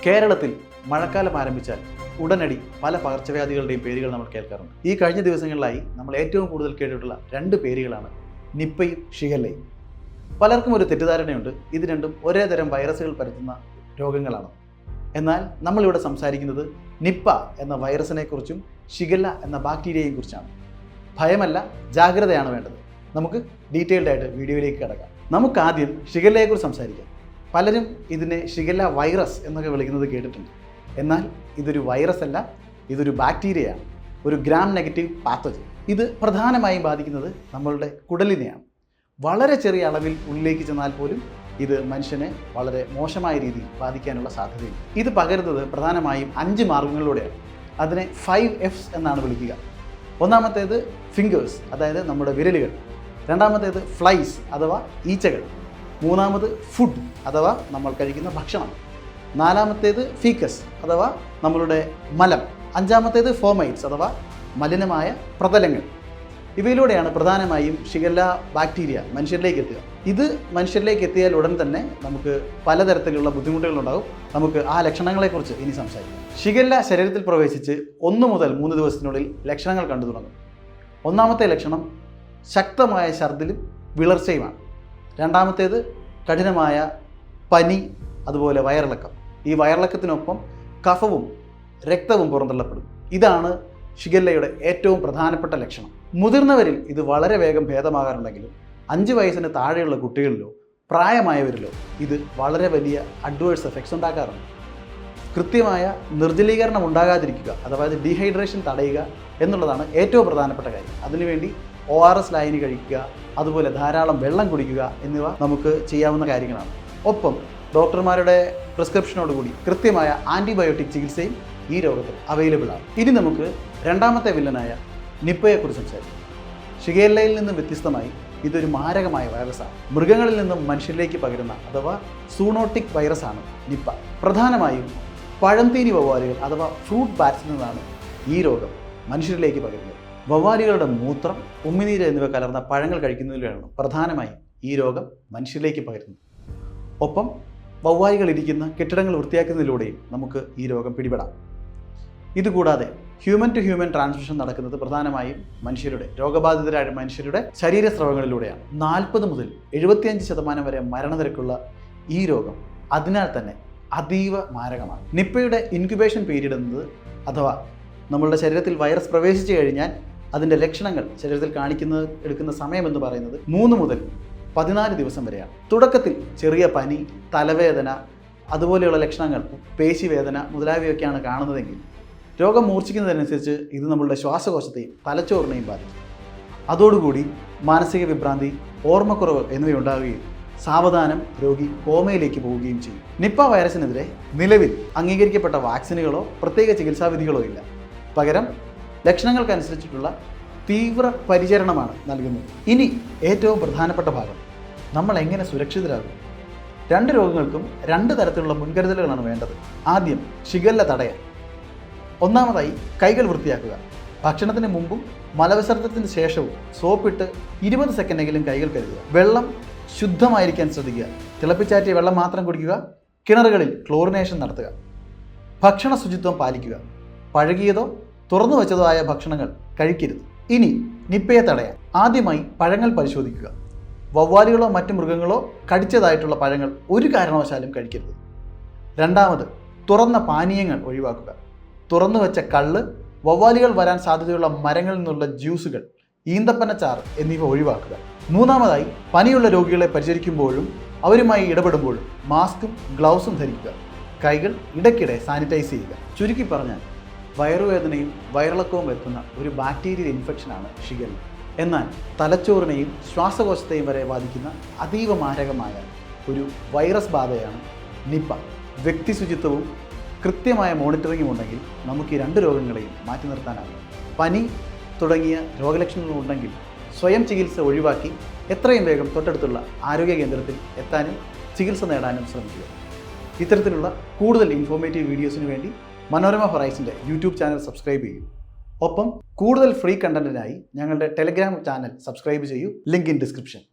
കേരളത്തിൽ മഴക്കാലം ആരംഭിച്ചാൽ ഉടനടി പല പകർച്ചവ്യാധികളുടെയും പേരുകൾ നമ്മൾ കേൾക്കാറുണ്ട്. ഈ കഴിഞ്ഞ ദിവസങ്ങളിലായി നമ്മൾ ഏറ്റവും കൂടുതൽ കേട്ടിട്ടുള്ള രണ്ട് പേരുകളാണ് നിപ്പയും ഷിഗല്ലയും. പലർക്കും ഒരു തെറ്റിദ്ധാരണയുണ്ട്, ഇത് രണ്ടും ഒരേ തരം വൈറസുകൾ പരത്തുന്ന രോഗങ്ങളാണ്. എന്നാൽ നമ്മളിവിടെ സംസാരിക്കുന്നത് നിപ്പ എന്ന വൈറസിനെക്കുറിച്ചും ഷിഗല്ല എന്ന ബാക്ടീരിയയെയും കുറിച്ചാണ്. ഭയമല്ല, ജാഗ്രതയാണ് വേണ്ടത്. നമുക്ക് ഡീറ്റെയിൽഡ് ആയിട്ട് വീഡിയോയിലേക്ക് കിടക്കാം. നമുക്ക് ആദ്യം ഷിഗല്ലയെക്കുറിച്ച് സംസാരിക്കാം. പലരും ഇതിനെ ഷിഗല്ല വൈറസ് എന്നൊക്കെ വിളിക്കുന്നത് കേട്ടിട്ടുണ്ട്. എന്നാൽ ഇതൊരു വൈറസ് അല്ല, ഇതൊരു ബാക്ടീരിയയാണ്, ഒരു ഗ്രാം നെഗറ്റീവ് പാത്തജൻ. ഇത് പ്രധാനമായും ബാധിക്കുന്നത് നമ്മളുടെ കുടലിനെയാണ്. വളരെ ചെറിയ അളവിൽ ഉള്ളിലേക്ക് ചെന്നാൽ പോലും ഇത് മനുഷ്യനെ വളരെ മോശമായ രീതിയിൽ ബാധിക്കാനുള്ള സാധ്യതയുണ്ട്. ഇത് പകരുന്നത് പ്രധാനമായും 5 മാർഗങ്ങളിലൂടെയാണ്. അതിനെ 5 Fs എന്നാണ് വിളിക്കുക. ഒന്നാമത്തേത് ഫിംഗേഴ്സ്, അതായത് നമ്മുടെ വിരലുകൾ. രണ്ടാമത്തേത് ഫ്ലൈസ് അഥവാ ഈച്ചകൾ. മൂന്നാമത് ഫുഡ് അഥവാ നമ്മൾ കഴിക്കുന്ന ഭക്ഷണം. നാലാമത്തേത് ഫീക്കസ് അഥവാ നമ്മളുടെ മലം. അഞ്ചാമത്തേത് ഫോമൈറ്റ്സ് അഥവാ മലിനമായ പ്രതലങ്ങൾ. ഇവയിലൂടെയാണ് പ്രധാനമായും ഷിഗല്ല ബാക്ടീരിയ മനുഷ്യരിലേക്ക് എത്തുക. ഇത് മനുഷ്യരിലേക്ക് എത്തിയാൽ ഉടൻ തന്നെ നമുക്ക് പലതരത്തിലുള്ള ബുദ്ധിമുട്ടുകളുണ്ടാകും. നമുക്ക് ആ ലക്ഷണങ്ങളെക്കുറിച്ച് ഇനി സംസാരിക്കാം. ഷിഗല്ല ശരീരത്തിൽ പ്രവേശിച്ച് 1 മുതൽ 3 ദിവസത്തിനുള്ളിൽ ലക്ഷണങ്ങൾ കണ്ടു തുടങ്ങും. ഒന്നാമത്തെ ലക്ഷണം ശക്തമായ ഛർദിലും വിളർച്ചയുമാണ്. രണ്ടാമത്തേത് കഠിനമായ പനി, അതുപോലെ വയറിളക്കം. ഈ വയറിളക്കത്തിനൊപ്പം കഫവും രക്തവും പുറന്തള്ളപ്പെടും. ഇതാണ് ഷിഗല്ലയുടെ ഏറ്റവും പ്രധാനപ്പെട്ട ലക്ഷണം. മുതിർന്നവരിൽ ഇത് വളരെ വേഗം ഭേദമാകാറുണ്ടെങ്കിലും 5 വയസ്സിന് താഴെയുള്ള കുട്ടികളിലോ പ്രായമായവരിലോ ഇത് വളരെ വലിയ അഡ്വേഴ്സ് എഫക്ട്സ് ഉണ്ടാക്കാറുണ്ട്. കൃത്യമായ നിർജ്ജലീകരണം ഉണ്ടാകാതിരിക്കുക, അഥവാ ഡീഹൈഡ്രേഷൻ തടയുക എന്നുള്ളതാണ് ഏറ്റവും പ്രധാനപ്പെട്ട കാര്യം. അതിനുവേണ്ടി ORS ലായനി കഴിക്കുക, അതുപോലെ ധാരാളം വെള്ളം കുടിക്കുക എന്നിവ നമുക്ക് ചെയ്യാവുന്ന കാര്യങ്ങളാണ്. ഒപ്പം ഡോക്ടർമാരുടെ പ്രിസ്ക്രിപ്ഷനോടുകൂടി കൃത്യമായ ആൻറ്റിബയോട്ടിക് ചികിത്സയും ഈ രോഗത്തിൽ അവൈലബിൾ ആണ്. ഇനി നമുക്ക് രണ്ടാമത്തെ വില്ലനായ നിപ്പയെക്കുറിച്ച് സംസാരിക്കാം. ഷിഗല്ലയിൽ നിന്നും വ്യത്യസ്തമായി ഇതൊരു മാരകമായ വൈറസാണ്. മൃഗങ്ങളിൽ നിന്നും മനുഷ്യരിലേക്ക് പകരുന്ന അഥവാ സൂണോട്ടിക് വൈറസാണ് നിപ്പ. പ്രധാനമായും പഴംതീനി വവ്വാലുകൾ അഥവാ ഫ്രൂട്ട് ബാറ്റ്സിൽ നിന്നാണ് ഈ രോഗം മനുഷ്യരിലേക്ക് പകരുന്നത്. വവ്വാലുകളുടെ മൂത്രം, ഉമിനീര് എന്നിവ കലർന്ന പഴങ്ങൾ കഴിക്കുന്നതിലൂടെയാണ് പ്രധാനമായും ഈ രോഗം മനുഷ്യരിലേക്ക് പകരുന്നത്. ഒപ്പം വവ്വാലുകൾ ഇരിക്കുന്ന കെട്ടിടങ്ങൾ വൃത്തിയാക്കുന്നതിലൂടെയും നമുക്ക് ഈ രോഗം പിടിപെടാം. ഇതുകൂടാതെ ഹ്യൂമൻ ടു ഹ്യൂമൻ ട്രാൻസ്മിഷൻ നടക്കുന്നത് പ്രധാനമായും രോഗബാധിതരായ മനുഷ്യരുടെ ശരീരസ്രവങ്ങളിലൂടെയാണ്. 40 മുതൽ 75% വരെ മരണനിരക്കുള്ള ഈ രോഗം അതിനാൽ തന്നെ അതീവ മാരകമാണ്. നിപ്പയുടെ ഇൻക്യുബേഷൻ പീരീഡ് എന്നത്, അഥവാ നമ്മളുടെ ശരീരത്തിൽ വൈറസ് പ്രവേശിച്ചു കഴിഞ്ഞാൽ അതിൻ്റെ ലക്ഷണങ്ങൾ ശരീരത്തിൽ എടുക്കുന്ന സമയമെന്ന് പറയുന്നത് 3 മുതൽ 14 ദിവസം വരെയാണ്. തുടക്കത്തിൽ ചെറിയ പനി, തലവേദന, അതുപോലെയുള്ള ലക്ഷണങ്ങൾ, പേശിവേദന മുതലായവയൊക്കെയാണ് കാണുന്നതെങ്കിൽ രോഗം മൂർച്ഛിക്കുന്നതനുസരിച്ച് ഇത് നമ്മളുടെ ശ്വാസകോശത്തെയും തലച്ചോറിനെയും ബാധിക്കും. അതോടുകൂടി മാനസിക വിഭ്രാന്തി, ഓർമ്മക്കുറവ് എന്നിവയുണ്ടാകുകയും സാവധാനം രോഗി കോമയിലേക്ക് പോവുകയും ചെയ്യും. നിപ്പ വൈറസിനെതിരെ നിലവിൽ അംഗീകരിക്കപ്പെട്ട വാക്സിനുകളോ പ്രത്യേക ചികിത്സാവിധികളോ ഇല്ല. പകരം ലക്ഷണങ്ങൾക്കനുസരിച്ചിട്ടുള്ള തീവ്ര പരിചരണമാണ് നൽകുന്നത്. ഇനി ഏറ്റവും പ്രധാനപ്പെട്ട ഭാഗം, നമ്മൾ എങ്ങനെ സുരക്ഷിതരാകും? 2 രോഗങ്ങൾക്കും 2 തരത്തിലുള്ള മുൻകരുതലുകളാണ് വേണ്ടത്. ആദ്യം ഷിഗല്ല തടയാൻ. ഒന്നാമതായി കൈകൾ വൃത്തിയാക്കുക. ഭക്ഷണത്തിന് മുമ്പും മലവിസർജനത്തിന് ശേഷവും സോപ്പിട്ട് 20 സെക്കൻഡെങ്കിലും കൈകൾ കഴുകുക. വെള്ളം ശുദ്ധമായിരിക്കാൻ ശ്രദ്ധിക്കുക. തിളപ്പിച്ചാറ്റിയ വെള്ളം മാത്രം കുടിക്കുക. കിണറുകളിൽ ക്ലോറിനേഷൻ നടത്തുക. ഭക്ഷണ ശുചിത്വം പാലിക്കുക. പഴകിയതോ തുറന്നു വെച്ചതോ ആയ ഭക്ഷണങ്ങൾ കഴിക്കരുത്. ഇനി നിപ്പയെ തടയാൻ ആദ്യമായി പഴങ്ങൾ പരിശോധിക്കുക. വവ്വാലുകളോ മറ്റു മൃഗങ്ങളോ കടിച്ചതായിട്ടുള്ള പഴങ്ങൾ ഒരു കാരണവശാലും കഴിക്കരുത്. രണ്ടാമത്, തുറന്ന പാനീയങ്ങൾ ഒഴിവാക്കുക. തുറന്നു വെച്ച കള്ള്, വവ്വാലുകൾ വരാൻ സാധ്യതയുള്ള മരങ്ങളിൽ നിന്നുള്ള ജ്യൂസുകൾ, ഈന്തപ്പനച്ചാറ് എന്നിവ ഒഴിവാക്കുക. മൂന്നാമതായി, പനിയുള്ള രോഗികളെ പരിചരിക്കുമ്പോഴും അവരുമായി ഇടപെടുമ്പോഴും മാസ്കും ഗ്ലൗസും ധരിക്കുക. കൈകൾ ഇടയ്ക്കിടെ സാനിറ്റൈസ് ചെയ്യുക. ചുരുക്കി പറഞ്ഞാൽ വയറുവേദനയും വയറിളക്കവും വരുത്തുന്ന ഒരു ബാക്ടീരിയൽ ഇൻഫെക്ഷനാണ് ഷിഗല്ല. എന്നാൽ തലച്ചോറിനെയും ശ്വാസകോശത്തെയും വരെ ബാധിക്കുന്ന അതീവ മാരകമായ ഒരു വൈറസ് ബാധയാണ് നിപ്പ. വ്യക്തി ശുചിത്വവും കൃത്യമായ മോണിറ്ററിങ്ങും ഉണ്ടെങ്കിൽ നമുക്ക് ഈ 2 രോഗങ്ങളെയും മാറ്റി നിർത്താനാകും. പനി തുടങ്ങിയ രോഗലക്ഷണങ്ങൾ ഉണ്ടെങ്കിൽ സ്വയം ചികിത്സ ഒഴിവാക്കി എത്രയും വേഗം തൊട്ടടുത്തുള്ള ആരോഗ്യ കേന്ദ്രത്തിൽ എത്താനും ചികിത്സ നേടാനും ശ്രമിക്കുക. ഇത്തരത്തിലുള്ള കൂടുതൽ ഇൻഫോർമേറ്റീവ് വീഡിയോസിന് വേണ്ടി മനോരമ ഹൊറൈസിൻ്റെ യൂട്യൂബ് ചാനൽ സബ്സ്ക്രൈബ് ചെയ്യൂ. ഒപ്പം കൂടുതൽ ഫ്രീ കണ്ടന്റിനായി ഞങ്ങളുടെ ടെലഗ്രാം ചാനൽ സബ്സ്ക്രൈബ് ചെയ്യൂ. Link in description.